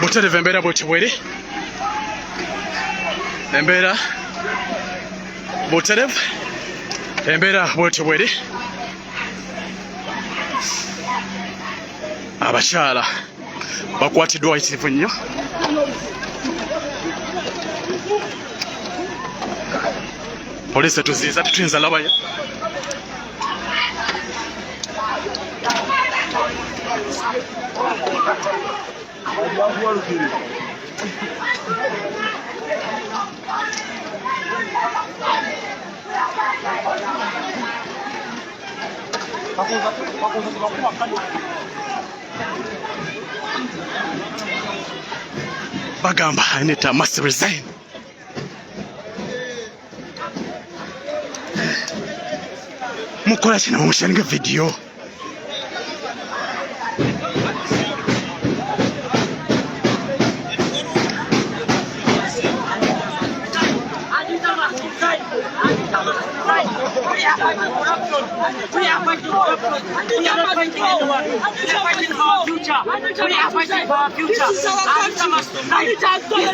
Butereve embeera bw'etyo bw'eri. Embeera Butereve embeera bw'etyo bw'eri. Abakyala bakwatiddwa wayitirivu nnyo. Poliisi etuziyiza tetuyinza labayo. Bagamba Anita must resign. Mukola kino mumusharinga video. We are fighting for our future. We are not fighting anyone. We are fighting for our future. We are fighting for our future. Anita must fight. This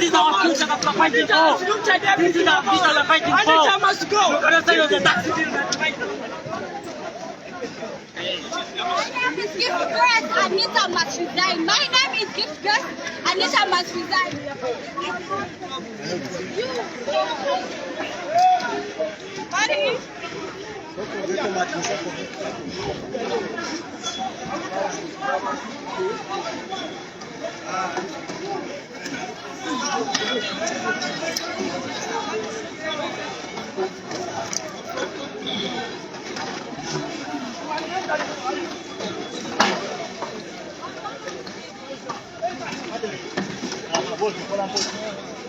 is our future that we're fighting for. This is our future we're fighting for. Anita must go. We're going to say the taxi bill that we're fighting for. My name is Gift Grace. Anita must resign. My name is Gift Grace. Anita must resign. Buddy.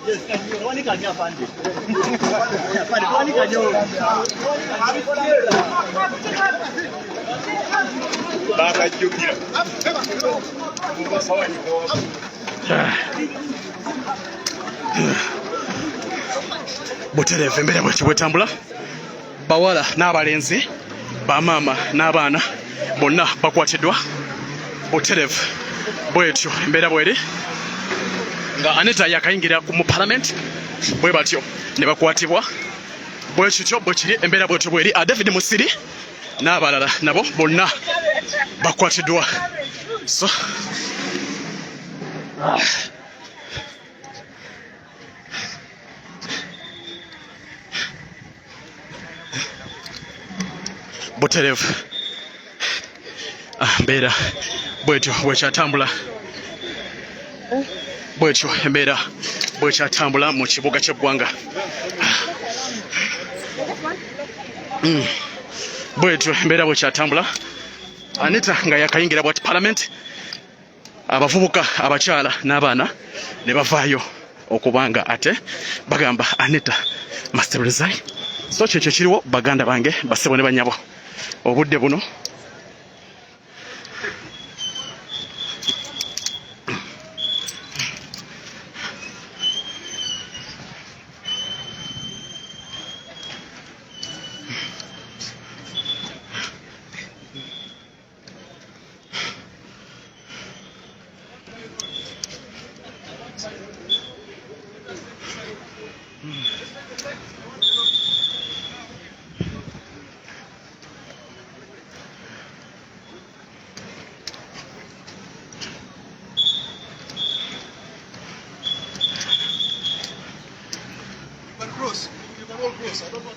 Yes, can you one can you find it? Butereve embeera bw'etyo bw'etambula. Bawala n'abalenzi, bamaama n'abaana bonna bakwatiddwa. Butereve bw'etyo embeera bw'eri. Nga Anita yakayingira mu parliament bwe batyo ne bakwatibwa. Bwekityo bwe kiri embeera bw'etyo bw'eri. David Musiri n'abalala nabo bonna bakwatiddwa. So Butereve embeera bw'etyo bwekyatambula. Bwetyo embeera bwekyatambula mu kibuga ky'eggwanga. Bwetyo embeera bwekyatambula. Anita nga yakayingira bwati parliament, abavubuka abakyala n'abaana ne bavaayo okubanga ate bagamba Anita must resign. So kyekyo kiriwo baganda bange basebo ne banyabo obudde buno. I don't know.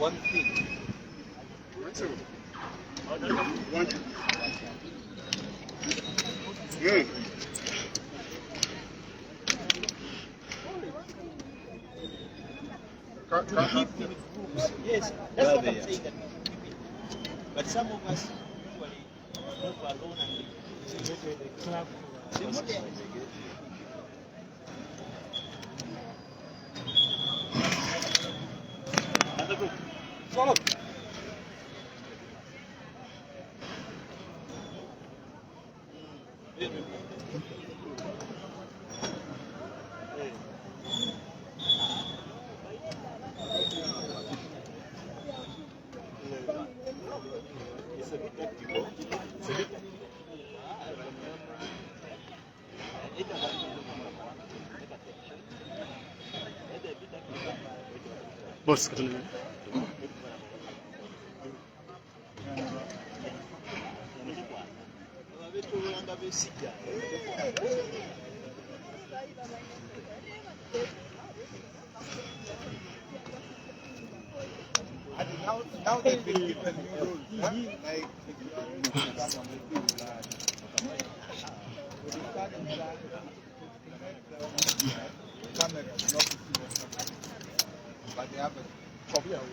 one thing. Keep in groups. Yes, that's what I'm saying. That we keep it. But some of us usually move alone and the club. Another group. Follow. Boss katuna. Now they've been given new rules, huh? Like but they have a copy of it.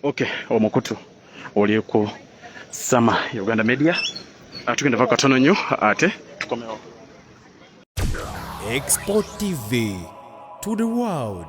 Okay, omukutu oli ku Sama Uganda Media. Tugenda vaka katono nnyo ate tukomewo. Export TV to the world.